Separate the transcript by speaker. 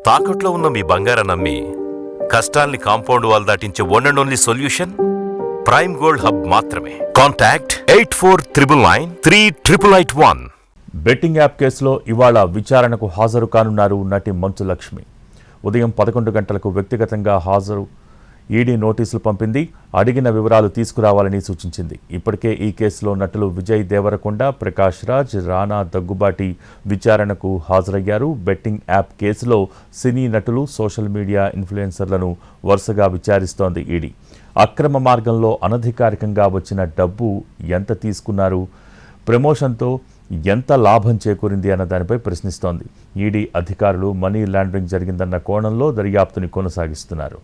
Speaker 1: తాకట్లో ఉన్న మీ బంగారాన్ని అమ్మి కష్టాల్ని కాంపౌండ్ వాల్ దాటించే one and only solution Prime Gold Hub మాత్రమే. కాంటాక్ట్ 8499938881.
Speaker 2: బెట్టింగ్ యాప్ కేసులో ఇవాళ విచారణకు హాజరు కానున్నారు నటి మంచు లక్ష్మి. ఉదయం 11 గంటలకు వ్యక్తిగతంగా హాజరు ఈడీ నోటీసులు పంపింది. అడిగిన వివరాలు తీసుకురావాలని సూచించింది. ఇప్పటికే ఈ కేసులో నటులు విజయ్ దేవరకొండ, ప్రకాష్ రాజ్, రానా దగ్గుబాటి విచారణకు హాజరయ్యారు. బెట్టింగ్ యాప్ కేసులో సినీ నటులు, సోషల్ మీడియా ఇన్ఫ్లుయెన్సర్లను వరుసగా విచారిస్తోంది ఈడీ. అక్రమ మార్గంలో అనధికారికంగా వచ్చిన డబ్బు ఎంత తీసుకున్నారు, ప్రమోషన్తో ఎంత లాభం చేకూరింది అన్న దానిపై ప్రశ్నిస్తోంది. ఈడీ అధికారులు మనీ లాండరింగ్ జరిగిందన్న కోణంలో దర్యాప్తుని కొనసాగిస్తున్నారు.